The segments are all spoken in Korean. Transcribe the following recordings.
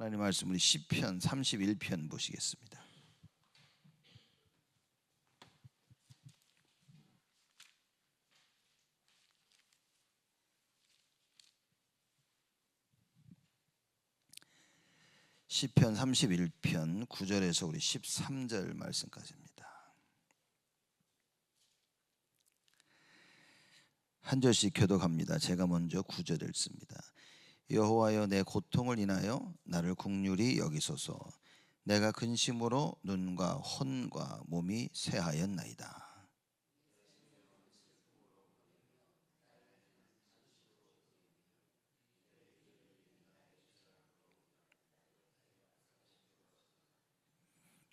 하나님 말씀 우리 시편 31편 보시겠습니다. 시편 31편 9절에서 우리 13절 말씀까지입니다. 한 절씩 교독합니다. 제가 먼저 9절을 읽습니다. 여호와여, 내 고통을 인하여 나를 긍휼히 여기소서. 내가 근심으로 눈과 혼과 몸이 쇠하였나이다.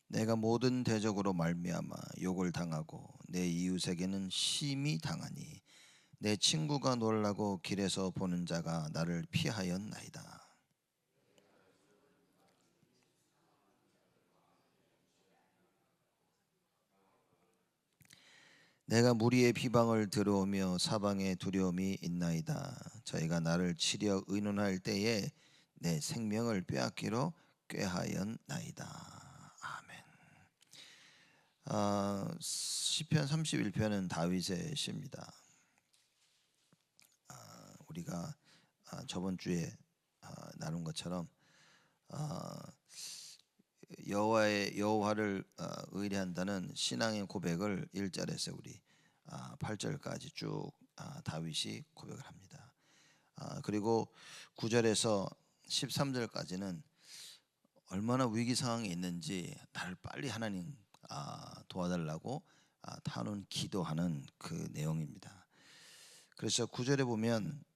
내가 모든 대적으로 말미암아 욕을 당하고 내 이웃에게는 심히 당하니 내 친구가 놀라고 길에서 보는 자가 나를 피하였나이다. 내가 무리의 비방을 들어오며 사방에 두려움이 있나이다. 저희가 나를 치려 의논할 때에 내 생명을 빼앗기로 꾀하였나이다. 시편 31편은 다윗의 시입니다. 우리가 저번 주에 나눈 것처럼 여호와를 의뢰한다는 신앙의 고백을 1절에서 우리 8절까지 쭉 다윗이 고백을 합니다. 그리고 9절에서 13절까지는 얼마나 위기 상황에 있는지 나를 빨리 하나님 도와달라고 타는 기도하는 그 내용입니다. 그래서 9절에 보면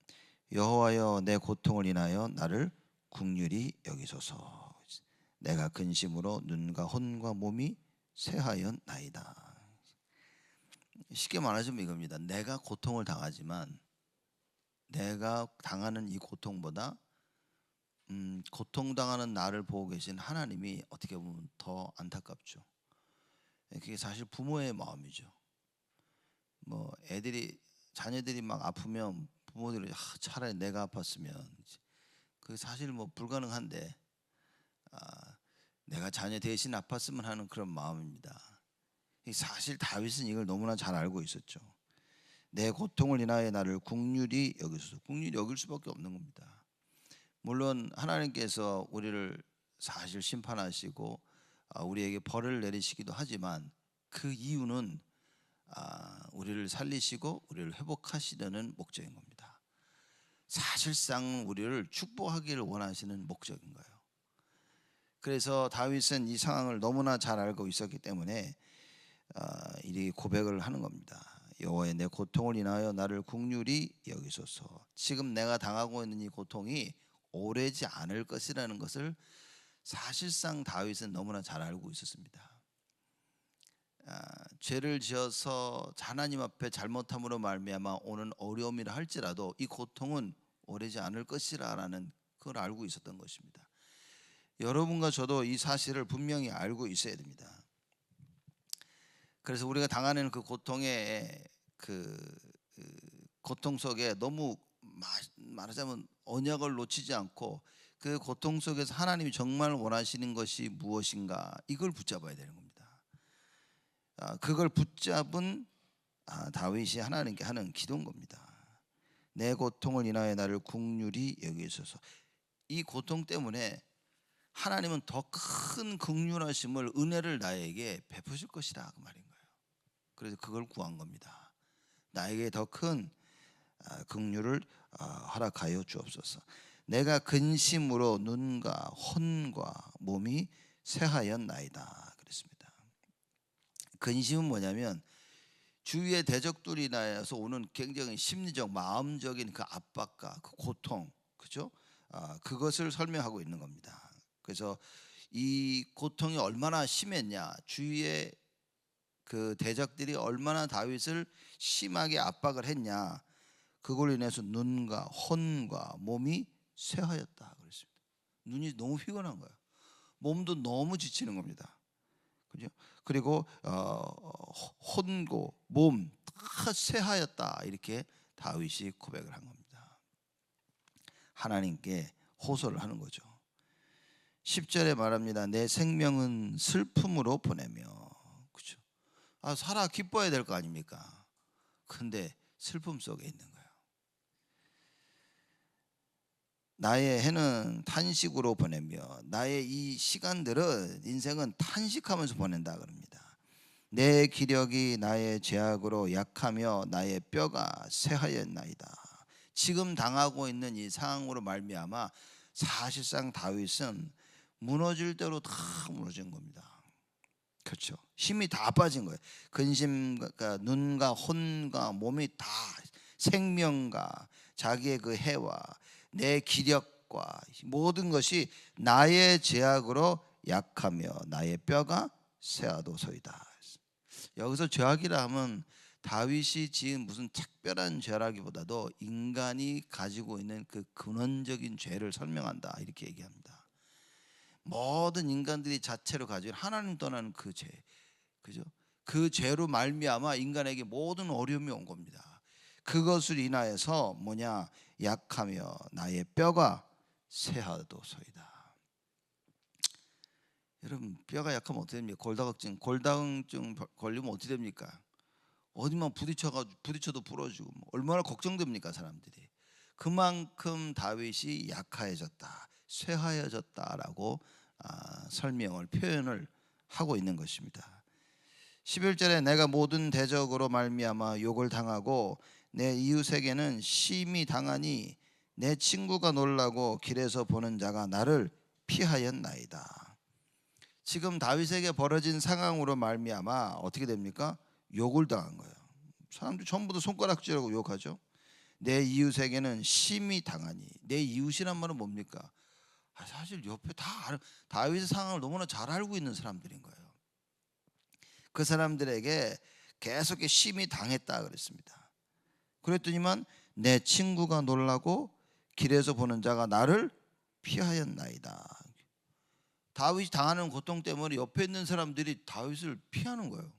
여호와여, 내 고통을 인하여 나를 긍휼히 여기소서. 내가 근심으로 눈과 혼과 몸이 쇠하였나이다. 쉽게 말하자면 이겁니다. 내가 고통을 당하지만 내가 당하는 이 고통보다 고통당하는 나를 보고 계신 하나님이 어떻게 보면 더 안타깝죠. 그게 사실 부모의 마음이죠. 자녀들이 막 아프면 부모들이 차라리 내가 아팠으면, 그게 사실 불가능한데 내가 자녀 대신 아팠으면 하는 그런 마음입니다. 사실 다윗은 이걸 너무나 잘 알고 있었죠. 내 고통을 인하여 나를 긍휼히 여기소서. 긍휼히 여길 수밖에 없는 겁니다. 물론 하나님께서 우리를 사실 심판하시고 우리에게 벌을 내리시기도 하지만 그 이유는 우리를 살리시고 우리를 회복하시려는 목적인 겁니다. 사실상 우리를 축복하기를 원하시는 목적인 거예요. 그래서 다윗은 이 상황을 너무나 잘 알고 있었기 때문에 이 고백을 하는 겁니다. 여호와여, 내 고통을 인하여 나를 긍휼히 여기소서. 지금 내가 당하고 있는 이 고통이 오래지 않을 것이라는 것을 사실상 다윗은 너무나 잘 알고 있었습니다. 죄를 지어서 하나님 앞에 잘못함으로 말미암아 오는 어려움이라 할지라도 이 고통은 오래지 않을 것이라는 그걸 알고 있었던 것입니다. 여러분과 저도 이 사실을 분명히 알고 있어야 됩니다. 그래서 우리가 당하는 그 고통의 고통 속에 너무 말하자면 언약을 놓치지 않고 그 고통 속에서 하나님이 정말 원하시는 것이 무엇인가, 이걸 붙잡아야 되는 겁니다. 그걸 붙잡은 다윗이 하나님께 하는 기도인 겁니다. 내 고통을 인하여 나를 긍휼히 여기소서. 이 고통 때문에 하나님은 더 큰 긍휼하심을, 은혜를 나에게 베푸실 것이다, 그 말인 거예요. 그래서 그걸 구한 겁니다. 나에게 더 큰 긍휼을 허락하여 주옵소서. 내가 근심으로 눈과 혼과 몸이 쇠하였나이다 그랬습니다. 근심은 뭐냐면 주위의 대적들이 인하여서 오는 굉장히 심리적, 마음적인 그 압박과 그 고통, 그죠? 그것을 설명하고 있는 겁니다. 그래서 이 고통이 얼마나 심했냐, 주위의 그 대적들이 얼마나 다윗을 심하게 압박을 했냐, 그걸로 인해서 눈과 혼과 몸이 쇠하였다 그랬습니다. 눈이 너무 피곤한 거예요. 몸도 너무 지치는 겁니다. 그죠? 그리고 혼고 몸 다 쇠하였다, 이렇게 다윗이 고백을 한 겁니다. 하나님께 호소를 하는 거죠. 10절에 말합니다. 내 생명은 슬픔으로 보내며. 그렇죠? 살아 기뻐야 될 거 아닙니까? 근데 슬픔 속에 있는 거예요. 나의 해는 탄식으로 보내며 나의 이 시간들은 인생은 탄식하면서 보낸다 그럽니다. 내 기력이 나의 죄악으로 약하며 나의 뼈가 쇠하였나이다. 지금 당하고 있는 이 상황으로 말미암아 사실상 다윗은 무너질 대로 다 무너진 겁니다. 그렇죠. 힘이 다 빠진 거예요. 근심과 눈과 혼과 몸이 다 생명과 자기의 그 해와 내 기력과 모든 것이 나의 죄악으로 약하며 나의 뼈가 쇠하도소이다. 여기서 죄악이라 하면 다윗이 지은 무슨 특별한 죄라기보다도 인간이 가지고 있는 그 근원적인 죄를 설명한다 이렇게 얘기합니다. 모든 인간들이 자체로 가지고 하나님 떠나는 그 죄, 그죠? 그 죄로 말미암아 인간에게 모든 어려움이 온 겁니다. 그것을 인하여서 뭐냐? 약하며 나의 뼈가 쇠하도소이다. 여러분 뼈가 약하면 어떻게 됩니까? 골다공증 걸리면 어떻게 됩니까? 어디만 부딪혀도 부러지고 얼마나 걱정됩니까 사람들이. 그만큼 다윗이 약해졌다, 쇠하여졌다라고 설명을 표현을 하고 있는 것입니다. 11절에 내가 모든 대적으로 말미암아 욕을 당하고 내 이웃에게는 심히 당하니 내 친구가 놀라고 길에서 보는 자가 나를 피하였나이다. 지금 다윗에게 벌어진 상황으로 말미암아 어떻게 됩니까? 욕을 당한 거예요. 사람들이 전부 다 손가락질하고 욕하죠. 내 이웃에게는 심히 당하니. 내 이웃이란 말은 뭡니까? 사실 옆에 다윗의 상황을 너무나 잘 알고 있는 사람들인 거예요. 그 사람들에게 계속 심히 당했다 그랬습니다. 그랬더니만 내 친구가 놀라고 길에서 보는 자가 나를 피하였나이다. 다윗이 당하는 고통 때문에 옆에 있는 사람들이 다윗을 피하는 거예요.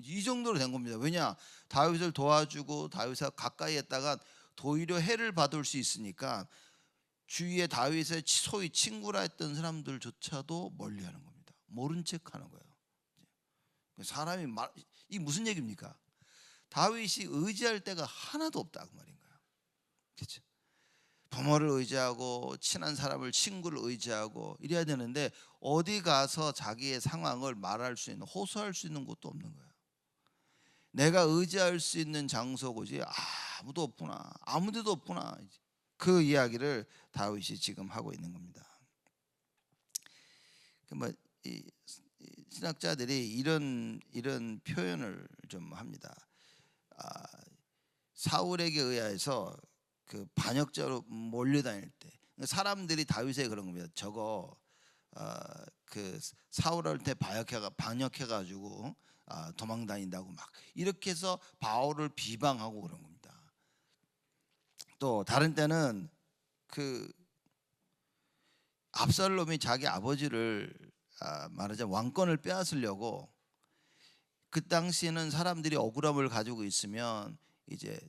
이 정도로 된 겁니다. 왜냐? 다윗을 도와주고 다윗과 가까이 했다가 도리어 해를 받을 수 있으니까 주위에 다윗의 소위 친구라 했던 사람들조차도 멀리하는 겁니다. 모른 척하는 거예요. 사람이 이 무슨 얘기입니까? 다윗이 의지할 데가 하나도 없다 그 말인 거예요. 그렇죠? 부모를 의지하고 친한 사람을 친구를 의지하고 이래야 되는데 어디 가서 자기의 상황을 말할 수 있는 호소할 수 있는 곳도 없는 거예요. 내가 의지할 수 있는 장소고지 아무도 없구나, 아무데도 없구나. 그 이야기를 다윗이 지금 하고 있는 겁니다. 이 신학자들이 이런 표현을 좀 합니다. 사울에게 의해서 그 반역자로 몰려다닐 때 사람들이 다윗에 그런 겁니다. 저거 그 사울한테 반역해가지고 도망다닌다고 막 이렇게 해서 바울을 비방하고 그런 겁니다. 또 다른 때는 그 압살롬이 자기 아버지를 말하자면 왕권을 빼앗으려고 그 당시에는 사람들이 억울함을 가지고 있으면 이제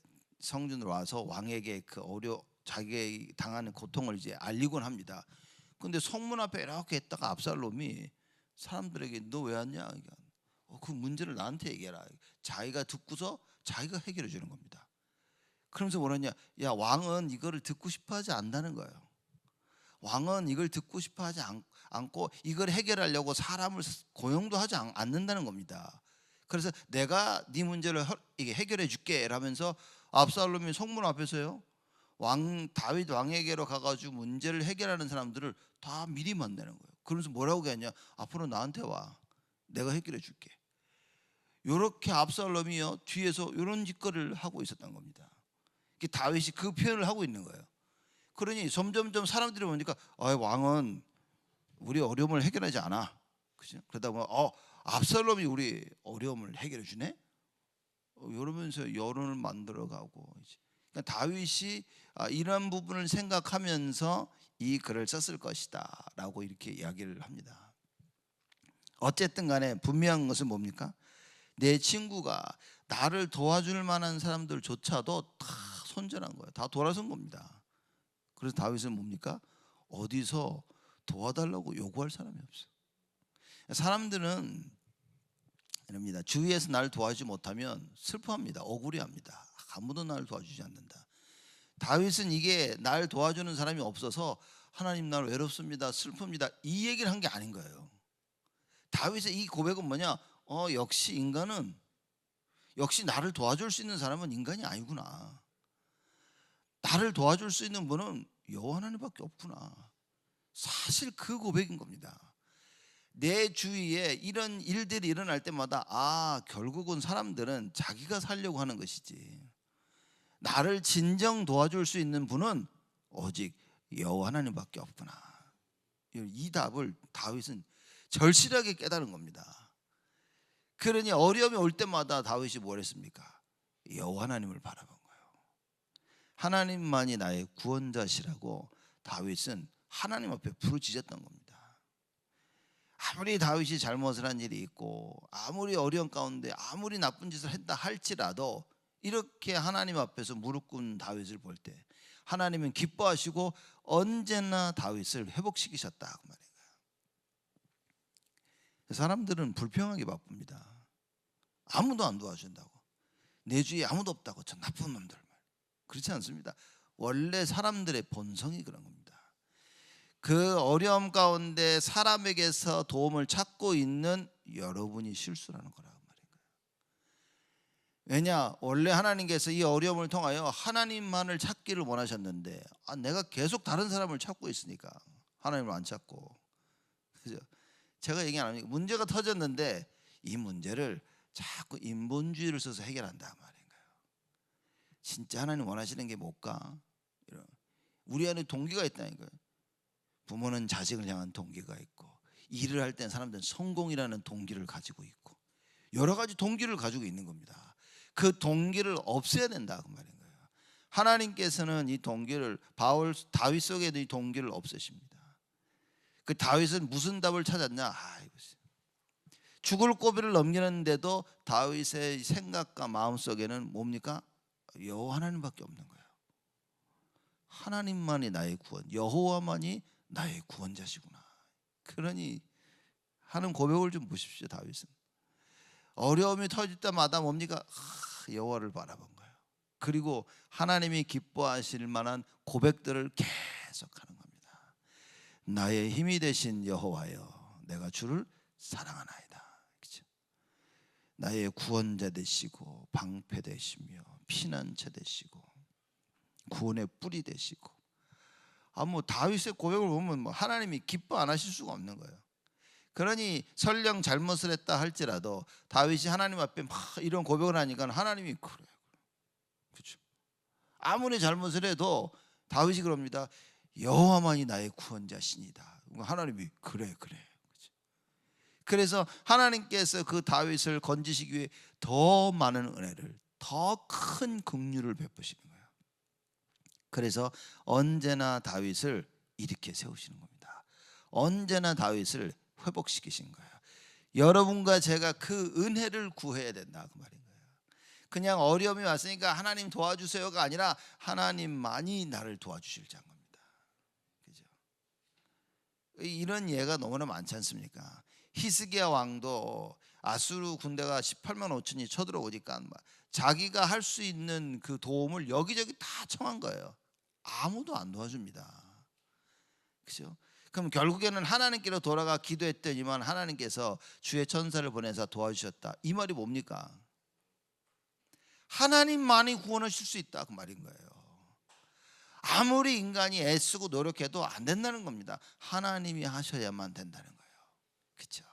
성전으로 와서 왕에게 그 자기 당하는 고통을 이제 알리곤 합니다. 근데 성문 앞에 이렇게 했다가 압살롬이 사람들에게 너 왜 왔냐? 그 문제를 나한테 얘기해라. 자기가 듣고서 자기가 해결해 주는 겁니다. 그러면서 뭐라냐? 야, 왕은 이거를 듣고 싶어 하지 않는다는 거예요. 왕은 이걸 듣고 싶어 하지 않고 이걸 해결하려고 사람을 고용도 하지 않는다는 겁니다. 그래서 내가 네 문제를 해결해 줄게 라면서 압살롬이 성문 앞에서요 다윗 왕에게로 가가지고 문제를 해결하는 사람들을 다 미리 만나는 거예요. 그러면서 뭐라고 했냐? 앞으로 나한테 와, 내가 해결해 줄게. 이렇게 압살롬이요 뒤에서 이런 짓거리를 하고 있었던 겁니다. 다윗이 그 표현을 하고 있는 거예요. 그러니 점점점 사람들이 보니까 왕은 우리 어려움을 해결하지 않아. 그죠? 그러다 보면 압살롬이 우리 어려움을 해결해 주네. 이러면서 여론을 만들어가고. 그러니까 다윗이 이런 부분을 생각하면서 이 글을 썼을 것이다라고 이렇게 이야기를 합니다. 어쨌든 간에 분명한 것은 뭡니까? 내 친구가 나를 도와줄 만한 사람들조차도 다 손절한 거예요. 다 돌아선 겁니다. 그래서 다윗은 뭡니까? 어디서 도와달라고 요구할 사람이 없어. 사람들은 이럽니다. 주위에서 날 도와주지 못하면 슬퍼합니다. 억울해합니다. 아무도 날 도와주지 않는다. 다윗은 이게 날 도와주는 사람이 없어서 하나님 날 외롭습니다, 슬픕니다, 이 얘기를 한 게 아닌 거예요. 다윗의 이 고백은 뭐냐? 역시 인간은, 역시 나를 도와줄 수 있는 사람은 인간이 아니구나. 나를 도와줄 수 있는 분은 여호와 하나님밖에 없구나. 사실 그 고백인 겁니다. 내 주위에 이런 일들이 일어날 때마다 결국은 사람들은 자기가 살려고 하는 것이지, 나를 진정 도와줄 수 있는 분은 오직 여호와 하나님밖에 없구나. 이 답을 다윗은 절실하게 깨달은 겁니다. 그러니 어려움이 올 때마다 다윗이 뭘 했습니까? 여호와 하나님을 바라본 거예요. 하나님만이 나의 구원자시라고 다윗은 하나님 앞에 부르짖었던 겁니다. 아무리 다윗이 잘못을 한 일이 있고 아무리 어려운 가운데 아무리 나쁜 짓을 했다 할지라도 이렇게 하나님 앞에서 무릎 꿇은 다윗을 볼 때 하나님은 기뻐하시고 언제나 다윗을 회복시키셨다 그 말이에요. 사람들은 불평하기 바쁩니다. 아무도 안 도와준다고, 내 주위에 아무도 없다고, 저 나쁜 놈들 말. 그렇지 않습니다. 원래 사람들의 본성이 그런 겁니다. 그 어려움 가운데 사람에게서 도움을 찾고 있는 여러분이 실수라는 거라고 말인 거예요. 왜냐? 원래 하나님께서 이 어려움을 통하여 하나님만을 찾기를 원하셨는데 내가 계속 다른 사람을 찾고 있으니까 하나님을 안 찾고, 그죠? 제가 얘기 안 합니까? 문제가 터졌는데 이 문제를 자꾸 인본주의를 써서 해결한다 말인 거예요. 진짜 하나님 원하시는 게 뭘까? 우리 안에 동기가 있다니까요. 부모는 자식을 향한 동기가 있고, 일을 할 땐 사람들은 성공이라는 동기를 가지고 있고, 여러 가지 동기를 가지고 있는 겁니다. 그 동기를 없애야 된다 그 말인 거예요. 하나님께서는 이 동기를, 다윗 속에도 이 동기를 없애십니다. 그 다윗은 무슨 답을 찾았냐? 죽을 고비를 넘기는데도 다윗의 생각과 마음속에는 뭡니까? 여호와 하나님밖에 없는 거예요. 하나님만이 나의 구원, 여호와만이 나의 구원자시구나. 그러니 하는 고백을 좀 보십시오. 다윗은 어려움이 터질 때마다 뭡니까? 여호와를 바라본 거예요. 그리고 하나님이 기뻐하실 만한 고백들을 계속하는 겁니다. 나의 힘이 되신 여호와여, 내가 주를 사랑하나이다. 그렇죠? 나의 구원자 되시고 방패 되시며 피난처 되시고 구원의 뿌리 되시고. 다윗의 고백을 보면 하나님이 기뻐 안 하실 수가 없는 거예요. 그러니 설령 잘못을 했다 할지라도 다윗이 하나님 앞에 막 이런 고백을 하니까 하나님이 그래. 그렇죠? 아무리 잘못을 해도 다윗이 그럽니다. 여호와만이 나의 구원자시니다. 하나님이 그래. 그렇죠? 그래서 하나님께서 그 다윗을 건지시기 위해 더 많은 은혜를, 더 큰 긍휼을 베푸시는 거예요. 그래서 언제나 다윗을 일으켜 세우시는 겁니다. 언제나 다윗을 회복시키신 거예요. 여러분과 제가 그 은혜를 구해야 된다 그 말인 거예요. 그냥 어려움이 왔으니까 하나님 도와주세요가 아니라 하나님만이 나를 도와주실 자인 겁니다. 그죠? 이런 예가 너무나 많지 않습니까? 히스기야 왕도 아수르 군대가 18만 5천이 쳐들어오니까 자기가 할 수 있는 그 도움을 여기저기 다 청한 거예요. 아무도 안 도와줍니다. 그렇죠? 그럼 결국에는 하나님께로 돌아가 기도했더니만 하나님께서 주의 천사를 보내서 도와주셨다. 이 말이 뭡니까? 하나님만이 구원하실 수 있다 그 말인 거예요. 아무리 인간이 애쓰고 노력해도 안 된다는 겁니다. 하나님이 하셔야만 된다는 거예요. 그렇죠?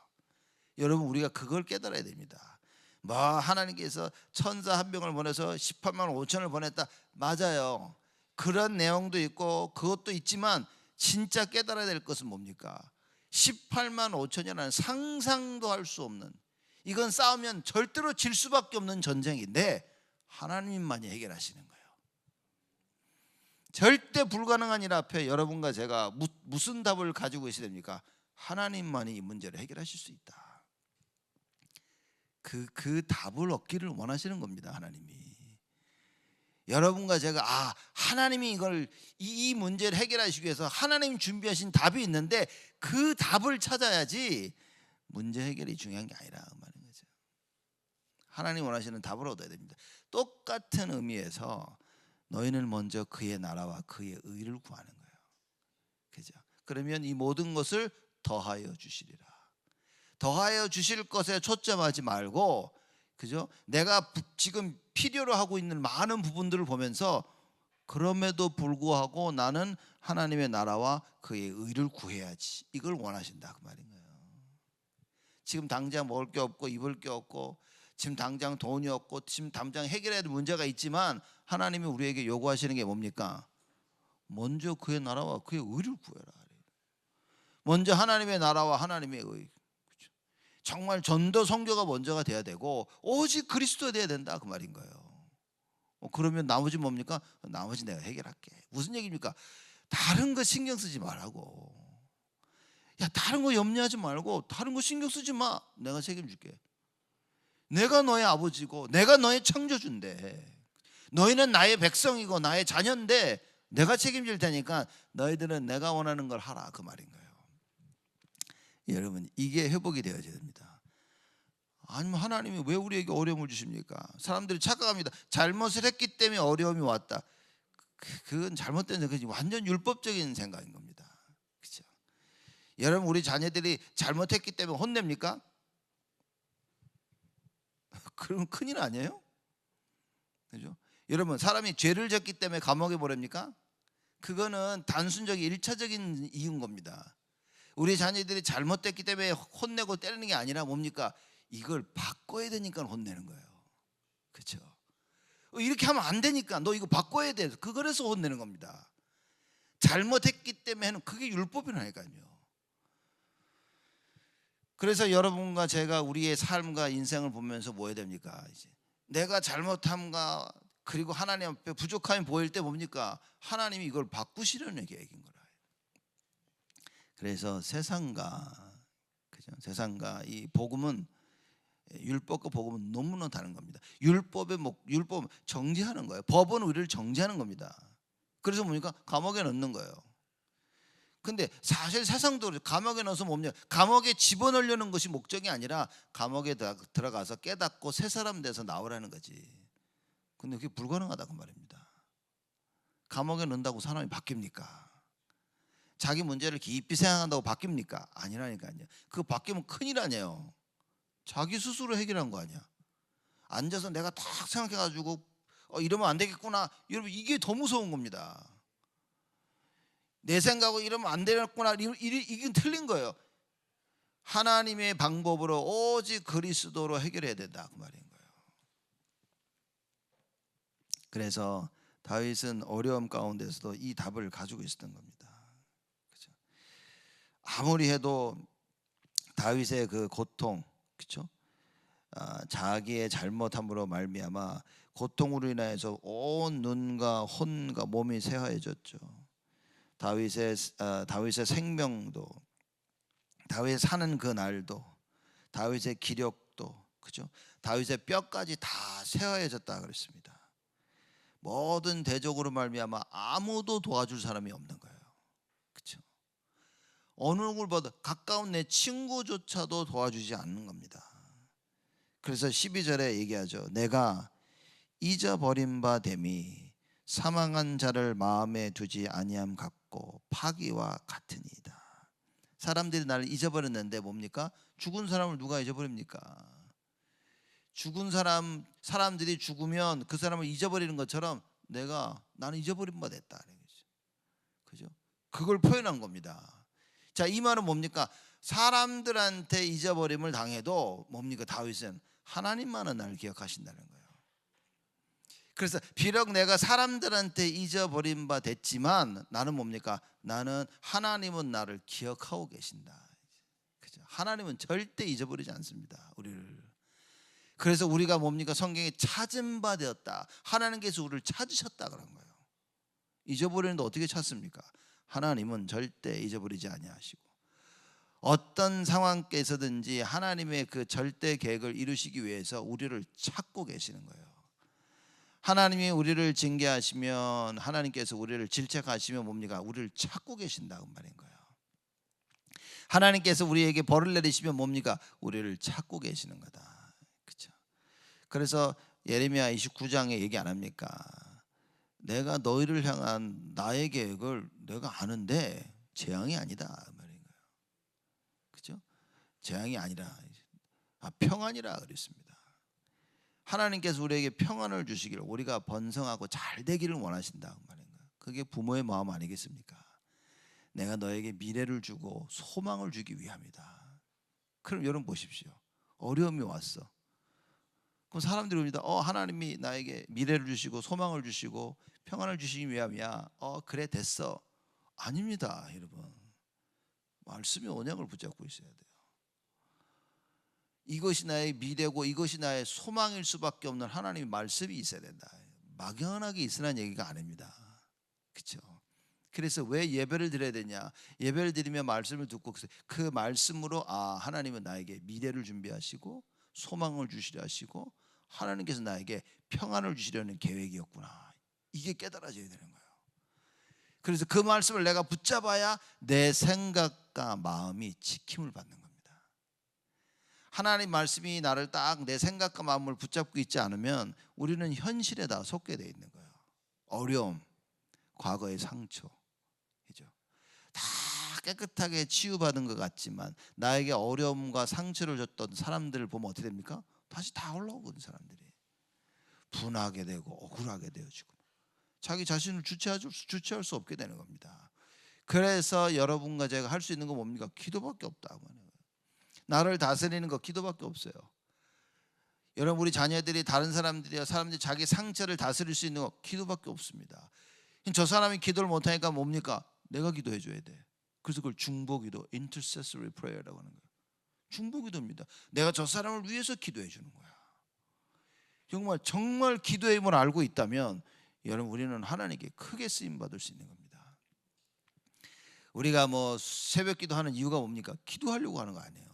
여러분, 우리가 그걸 깨달아야 됩니다. 하나님께서 천사 한 명을 보내서 18만 5천을 보냈다. 맞아요. 그런 내용도 있고 그것도 있지만 진짜 깨달아야 될 것은 뭡니까? 18만 5천이라는 상상도 할 수 없는, 이건 싸우면 절대로 질 수밖에 없는 전쟁인데 하나님만이 해결하시는 거예요. 절대 불가능한 일 앞에 여러분과 제가 무슨 답을 가지고 있어야 됩니까? 하나님만이 이 문제를 해결하실 수 있다. 그 답을 얻기를 원하시는 겁니다. 하나님이. 여러분과 제가 하나님이 이 문제를 해결하시기 위해서 하나님이 준비하신 답이 있는데 그 답을 찾아야지 문제 해결이 중요한 게 아니라 말인 거죠. 하나님 원하시는 답을 얻어야 됩니다. 똑같은 의미에서 너희는 먼저 그의 나라와 그의 의를 구하는 거예요. 그죠? 그러면 이 모든 것을 더하여 주시리라. 더하여 주실 것에 초점하지 말고, 그죠? 내가 지금 필요로 하고 있는 많은 부분들을 보면서 그럼에도 불구하고 나는 하나님의 나라와 그의 의를 구해야지, 이걸 원하신다 그 말인 거예요. 지금 당장 먹을 게 없고 입을 게 없고 지금 당장 돈이 없고 지금 당장 해결해야 될 문제가 있지만 하나님이 우리에게 요구하시는 게 뭡니까? 먼저 그의 나라와 그의 의를 구해라. 먼저 하나님의 나라와 하나님의 의, 정말 전도 선교가 먼저가 돼야 되고 오직 그리스도가 돼야 된다 그 말인 거예요. 그러면 나머지 뭡니까? 나머지 내가 해결할게. 무슨 얘기입니까? 다른 거 신경 쓰지 말라고. 야, 다른 거 염려하지 말고 다른 거 신경 쓰지 마. 내가 책임질게. 내가 너의 아버지고 내가 너의 창조주인데, 너희는 나의 백성이고 나의 자녀인데 내가 책임질 테니까 너희들은 내가 원하는 걸 하라 그 말인 거예요. 여러분, 이게 회복이 되어야 됩니다. 아니면 하나님이 왜 우리에게 어려움을 주십니까? 사람들이 착각합니다. 잘못을 했기 때문에 어려움이 왔다. 그건 잘못된 생각이지, 완전 율법적인 생각인 겁니다. 그렇죠? 여러분, 우리 자녀들이 잘못했기 때문에 혼냅니까? 그러면 큰일 아니에요? 그죠? 여러분, 사람이 죄를 졌기 때문에 감옥에 보냅니까? 그거는 단순적인 1차적인 이유인 겁니다. 우리 자녀들이 잘못됐기 때문에 혼내고 때리는 게 아니라 뭡니까? 이걸 바꿔야 되니까 혼내는 거예요. 그렇죠? 이렇게 하면 안 되니까 너 이거 바꿔야 돼. 그거라서 혼내는 겁니다. 잘못했기 때문에 그게 율법이라니까요. 그래서 여러분과 제가 우리의 삶과 인생을 보면서 뭐 해야 됩니까? 이제 내가 잘못함과 그리고 하나님 앞에 부족함이 보일 때 뭡니까? 하나님이 이걸 바꾸시려는 계획인 거라. 그래서 세상과, 그죠? 세상과 이 복음은, 율법과 복음은 너무나 다른 겁니다. 율법은 정죄하는 거예요. 법은 우리를 정죄하는 겁니다. 그래서 뭡니까? 감옥에 넣는 거예요. 근데 사실 세상도 감옥에 넣어서 뭡니까? 감옥에 집어넣으려는 것이 목적이 아니라 감옥에 들어가서 깨닫고 새 사람 돼서 나오라는 거지. 근데 그게 불가능하다고 말입니다. 감옥에 넣는다고 사람이 바뀝니까? 자기 문제를 깊이 생각한다고 바뀝니까? 아니라니까요. 그거 바뀌면 큰일 아니에요. 자기 스스로 해결한 거 아니야. 앉아서 내가 딱 생각해가지고 이러면 안 되겠구나. 여러분, 이게 더 무서운 겁니다. 내 생각으로 이러면 안 되겠구나. 이게 틀린 거예요. 하나님의 방법으로 오직 그리스도로 해결해야 된다 그 말인 거예요. 그래서 다윗은 어려움 가운데서도 이 답을 가지고 있었던 겁니다. 그렇죠? 아무리 해도 다윗의 그 고통, 그렇죠? 자기의 잘못함으로 말미암아 고통으로 인하여서 온 눈과 혼과 몸이 쇠하여졌죠. 다윗의 생명도, 다윗 사는 그 날도, 다윗의 기력도, 그죠? 다윗의 뼈까지 다 쇠하여졌다 그랬습니다. 모든 대적으로 말미암아 아무도 도와줄 사람이 없는 거예요. 그렇죠? 어느 누굴 봐도 가까운 내 친구조차도 도와주지 않는 겁니다. 그래서 12절에 얘기하죠. 내가 잊어버린 바 됨이 사망한 자를 마음에 두지 아니함 같고 파기와 같으니이다. 사람들이 나를 잊어버렸는데 뭡니까? 죽은 사람을 누가 잊어버립니까? 죽은 사람들이 죽으면 그 사람을 잊어버리는 것처럼 나는 잊어버린 바 됐다. 그죠? 그걸 표현한 겁니다. 자, 이 말은 뭡니까? 사람들한테 잊어버림을 당해도 뭡니까? 다윗은 하나님만은 나를 기억하신다는 거예요. 그래서 비록 내가 사람들한테 잊어버린 바 됐지만 나는 뭡니까? 나는 하나님은 나를 기억하고 계신다. 그죠? 하나님은 절대 잊어버리지 않습니다, 우리를. 그래서 우리가 뭡니까? 성경에 찾은 바 되었다. 하나님께서 우리를 찾으셨다 그런 거예요. 잊어버리는데 어떻게 찾습니까? 하나님은 절대 잊어버리지 아니하시고 어떤 상황에서든지 하나님의 그 절대 계획을 이루시기 위해서 우리를 찾고 계시는 거예요. 하나님이 우리를 징계하시면, 하나님께서 우리를 질책하시면 뭡니까? 우리를 찾고 계신다고 말인 거예요. 하나님께서 우리에게 벌을 내리시면 뭡니까? 우리를 찾고 계시는 거다. 그렇죠? 그래서 예레미야 29장에 얘기 안 합니까? 내가 너희를 향한 나의 계획을 내가 아는데 재앙이 아니다 말인 거예요. 그렇죠? 재앙이 아니라 평안이라 그랬습니다. 하나님께서 우리에게 평안을 주시기를, 우리가 번성하고 잘 되기를 원하신다 말인 거예요. 그게 부모의 마음 아니겠습니까? 내가 너에게 미래를 주고 소망을 주기 위함이다. 그럼 여러분 보십시오. 어려움이 왔어. 그럼 사람들이 봅니다. 하나님이 나에게 미래를 주시고 소망을 주시고 평안을 주시기 위함이야. 그래 됐어. 아닙니다, 여러분. 말씀이 언약을 붙잡고 있어야 돼요. 이것이 나의 미래고 이것이 나의 소망일 수밖에 없는 하나님의 말씀이 있어야 된다. 막연하게 있으라는 얘기가 아닙니다. 그렇죠? 그래서 왜 예배를 드려야 되냐? 예배를 드리며 말씀을 듣고 그 말씀으로 하나님은 나에게 미래를 준비하시고 소망을 주시려 하시고 하나님께서 나에게 평안을 주시려는 계획이었구나. 이게 깨달아져야 되는 거예요. 그래서 그 말씀을 내가 붙잡아야 내 생각과 마음이 지킴을 받는 겁니다. 하나님 말씀이 나를 딱 내 생각과 마음을 붙잡고 있지 않으면 우리는 현실에 다 속게 돼 있는 거예요. 어려움, 과거의 상처, 그죠? 다 깨끗하게 치유받은 것 같지만 나에게 어려움과 상처를 줬던 사람들을 보면 어떻게 됩니까? 다시 다 올라오거든. 사람들이 분하게 되고 억울하게 되어지고 자기 자신을 주체할 수 없게 되는 겁니다. 그래서 여러분과 제가 할 수 있는 건 뭡니까? 기도밖에 없다. 나를 다스리는 거 기도밖에 없어요. 여러분, 우리 자녀들이 다른 사람들이 자기 상처를 다스릴 수 있는 거 기도밖에 없습니다. 저 사람이 기도를 못하니까 뭡니까? 내가 기도해 줘야 돼. 그래서 그걸 중보기도, intercessory prayer라고 하는 거예요. 중보기도입니다. 내가 저 사람을 위해서 기도해 주는 거야. 정말 기도의 힘을 알고 있다면 여러분, 우리는 하나님께 크게 쓰임 받을 수 있는 겁니다. 우리가 새벽 기도하는 이유가 뭡니까? 기도하려고 하는 거 아니에요.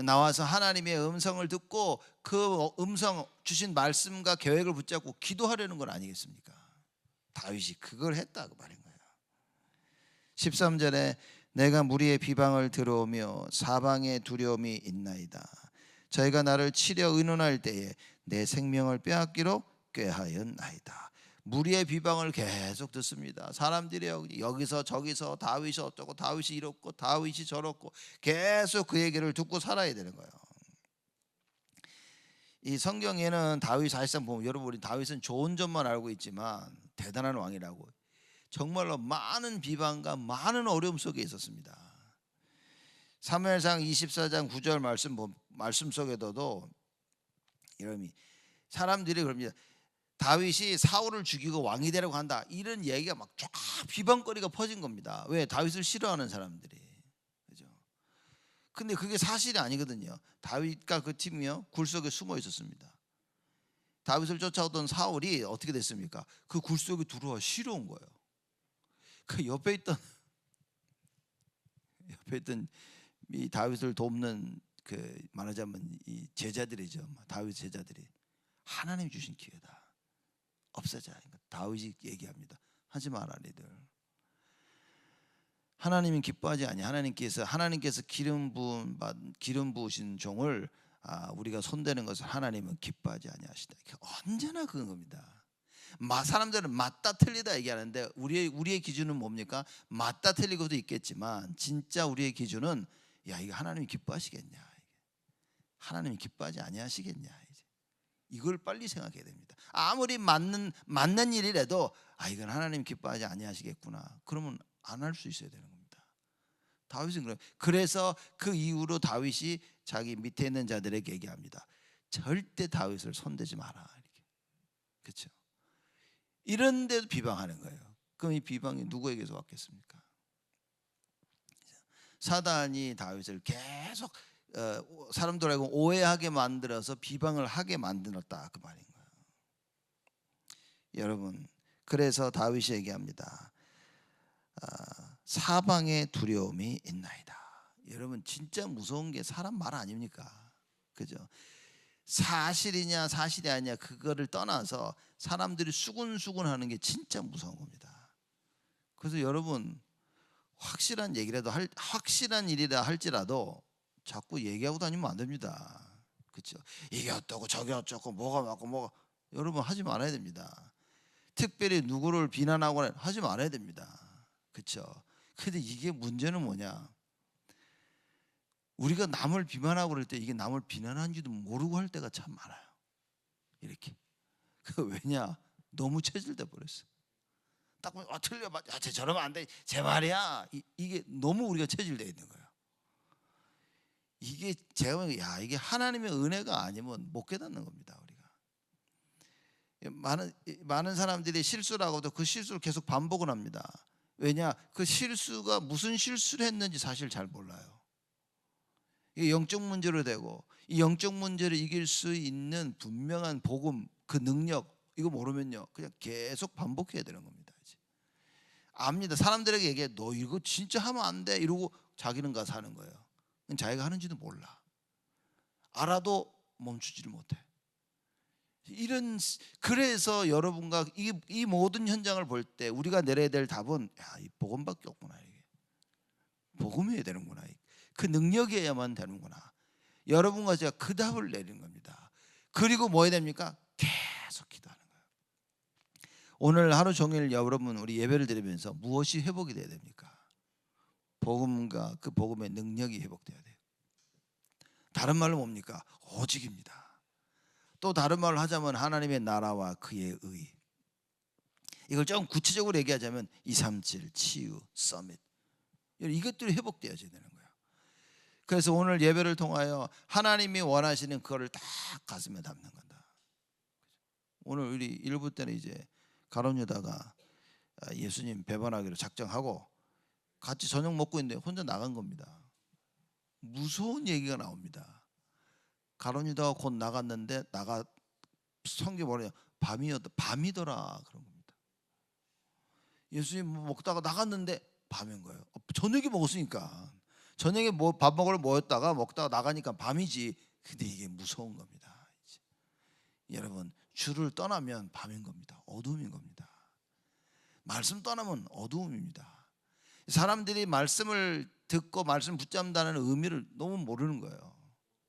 나와서 하나님의 음성을 듣고 그 음성 주신 말씀과 계획을 붙잡고 기도하려는 건 아니겠습니까? 다윗이 그걸 했다 그 말인 거예요. 13절에 내가 무리의 비방을 들어오며 사방에 두려움이 있나이다. 저희가 나를 치려 의논할 때에 내 생명을 빼앗기로 꾀하였나이다. 무리의 비방을 계속 듣습니다. 사람들이 여기서 저기서 다윗이 어쩌고 다윗이 이렇고 다윗이 저렇고 계속 그 얘기를 듣고 살아야 되는 거예요. 이 성경에는 다윗 사실상 보면 여러분, 우리 다윗은 좋은 점만 알고 있지만 대단한 왕이라고 정말로 많은 비방과 많은 어려움 속에 있었습니다. 사무엘상 24장 9절 말씀 속에도 이런 사람들이 그럽니다. 다윗이 사울을 죽이고 왕이 되려고 한다, 이런 얘기가 막 쫙 비방거리가 퍼진 겁니다. 왜? 다윗을 싫어하는 사람들이. 그죠? 근데 그게 사실이 아니거든요. 다윗과 그 팀이요, 굴 속에 숨어 있었습니다. 다윗을 쫓아오던 사울이 어떻게 됐습니까? 그 굴 속에 들어와 싫어온 거예요. 그 옆에 있던 이 다윗을 돕는 그 말하자면 이 제자들이죠. 다윗 제자들이 하나님이 주신 기회다. 없애자. 다윗이 얘기합니다. 하지 마라 니들. 하나님은 기뻐하지 아니. 하나님께서 기름 부으신 종을 우리가 손대는 것을 하나님은 기뻐하지 아니하시다. 언제나 그런 겁니다. 사람들은 맞다 틀리다 얘기하는데 우리의 기준은 뭡니까? 맞다 틀리고도 있겠지만 진짜 우리의 기준은 이거 하나님이 기뻐하시겠냐? 하나님이 기뻐하지 아니하시겠냐? 이걸 빨리 생각해야 됩니다. 아무리 맞는 일이라도 이건 하나님 기뻐하지 아니하시겠구나. 그러면 안 할 수 있어야 되는 겁니다. 다윗은 그래서 그 이후로 다윗이 자기 밑에 있는 자들에게 얘기합니다. 절대 다윗을 손대지 마라. 이렇게. 그렇죠? 이런데도 비방하는 거예요. 그럼 이 비방이 누구에게서 왔겠습니까? 사단이 다윗을 계속 사람들하고 오해하게 만들어서 비방을 하게 만들었다 그 말인 거예요. 여러분, 그래서 다윗이 얘기합니다. 사방에 두려움이 있나이다. 여러분, 진짜 무서운 게 사람 말 아닙니까? 그죠? 사실이냐 사실이 아니냐 그거를 떠나서 사람들이 수군수군하는 게 진짜 무서운 겁니다. 그래서 여러분 확실한 얘기라도 확실한 일이라 할지라도 자꾸 얘기하고 다니면 안 됩니다. 그렇죠? 이게 어떠고 저게 어쩌고 뭐가 맞고 뭐가, 여러분 하지 말아야 됩니다. 특별히 누구를 비난하거나 하지 말아야 됩니다. 그렇죠? 근데 이게 문제는 뭐냐? 우리가 남을 비난하고 그럴 때 이게 남을 비난한지도 모르고 할 때가 참 많아요. 이렇게. 왜냐? 너무 체질돼 버렸어. 딱 보면 틀려, 쟤 저러면 안 돼, 제 말이야. 이게 너무 우리가 체질돼 있는 거예요. 이게 제가 보면 이게 하나님의 은혜가 아니면 못 깨닫는 겁니다. 우리가 많은 사람들이 실수를 하고도 그 실수를 계속 반복을 합니다. 왜냐? 그 실수가 무슨 실수를 했는지 사실 잘 몰라요. 이게 영적 문제로 되고, 이 영적 문제를 이길 수 있는 분명한 복음, 그 능력, 이거 모르면요 그냥 계속 반복해야 되는 겁니다. 이제 압니다. 사람들에게 얘기해, 너 이거 진짜 하면 안 돼 이러고 자기는 가서 하는 거예요. 자기가 하는지도 몰라. 알아도 멈추지를 못해. 그래서 여러분과 이 모든 현장을 볼 때 우리가 내려야 될 답은, 이 복음밖에 없구나. 이게 복음이어야 되는구나. 그 능력이어야만 되는구나. 여러분과 제가 그 답을 내리는 겁니다. 그리고 뭐 해야 됩니까? 계속 기도하는 거예요. 오늘 하루 종일 여러분 우리 예배를 드리면서 무엇이 회복이 돼야 됩니까? 복음과 그 복음의 능력이 회복돼야 돼요. 다른 말로 뭡니까? 오직입니다. 또 다른 말로 하자면 하나님의 나라와 그의 의. 이걸 좀 구체적으로 얘기하자면 237 치유 서밋, 이것들이 회복되어야 되는 거예요. 그래서 오늘 예배를 통하여 하나님이 원하시는 그거를 딱 가슴에 담는 거다. 오늘 우리 일부 때는 이제 가룟 유다가 예수님 배반하기로 작정하고 같이 저녁 먹고 있는데 혼자 나간 겁니다. 무서운 얘기가 나옵니다. 가룟 유다가 곧 나갔는데 성경이 뭐냐, 밤이더라 그런 겁니다. 예수님 먹다가 나갔는데 밤인 거예요. 저녁에 먹었으니까, 저녁에 밥 먹으러 모였다가 먹다가 나가니까 밤이지. 근데 이게 무서운 겁니다. 이제. 여러분 주를 떠나면 밤인 겁니다. 어두움인 겁니다. 말씀 떠나면 어두움입니다. 사람들이 말씀을 듣고 말씀 붙잡는다는 의미를 너무 모르는 거예요.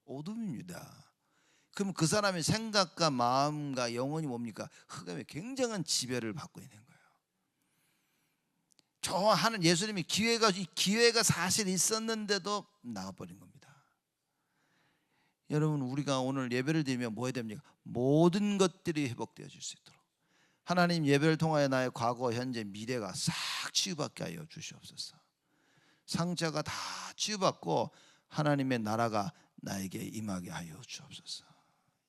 어둠입니다. 그럼 그 사람의 생각과 마음과 영혼이 뭡니까? 흑암의 굉장한 지배를 받고 있는 거예요. 저 하는 예수님이 기회가 사실 있었는데도 나가버린 겁니다. 여러분 우리가 오늘 예배를 드리면 뭐 해야 됩니까? 모든 것들이 회복되어질 수 있도록 하나님 예배를 통하여 나의 과거, 현재, 미래가 싹 치유받게 하여 주시옵소서. 상처가 다 치유받고 하나님의 나라가 나에게 임하게 하여 주옵소서.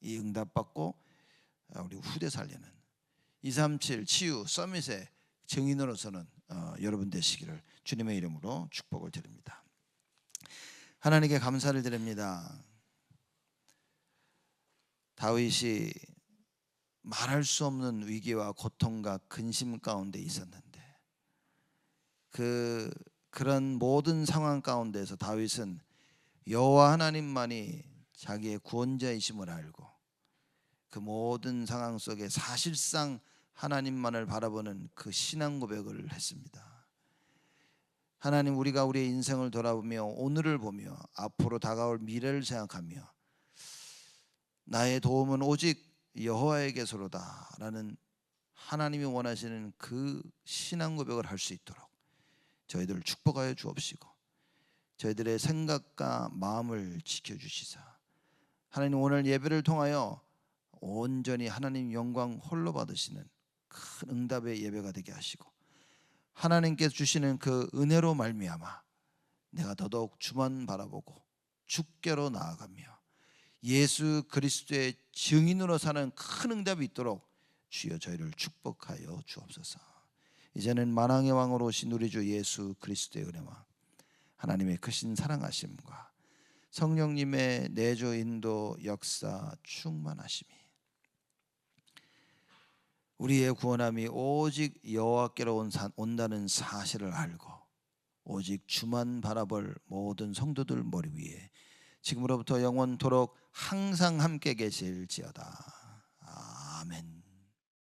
이 응답받고 우리 후대 살리는 237 치유 서밋의 증인으로서는 여러분 되시기를 주님의 이름으로 축복을 드립니다. 하나님께 감사를 드립니다. 다윗이 말할 수 없는 위기와 고통과 근심 가운데 있었는데 그런 모든 상황 가운데서 다윗은 여호와 하나님만이 자기의 구원자이심을 알고 그 모든 상황 속에 사실상 하나님만을 바라보는 그 신앙 고백을 했습니다. 하나님, 우리가 우리의 인생을 돌아보며 오늘을 보며 앞으로 다가올 미래를 생각하며 나의 도움은 오직 여호와에게서로다라는 하나님이 원하시는 그 신앙 고백을 할 수 있도록 저희들을 축복하여 주옵시고 저희들의 생각과 마음을 지켜주시사 하나님 오늘 예배를 통하여 온전히 하나님 영광 홀로 받으시는 큰 응답의 예배가 되게 하시고 하나님께서 주시는 그 은혜로 말미암아 내가 더더욱 주만 바라보고 주께로 나아가며 예수 그리스도의 증인으로 사는 큰 응답이 있도록 주여 저희를 축복하여 주옵소서. 이제는 만왕의 왕으로 오신 우리 주 예수 그리스도의 은혜와 하나님의 크신 사랑하심과 성령님의 내조 인도 역사 충만하심이 우리의 구원함이 오직 여호와께로 온다는 사실을 알고 오직 주만 바라볼 모든 성도들 머리 위에 지금으로부터 영원토록 항상 함께 계실지어다. 아멘.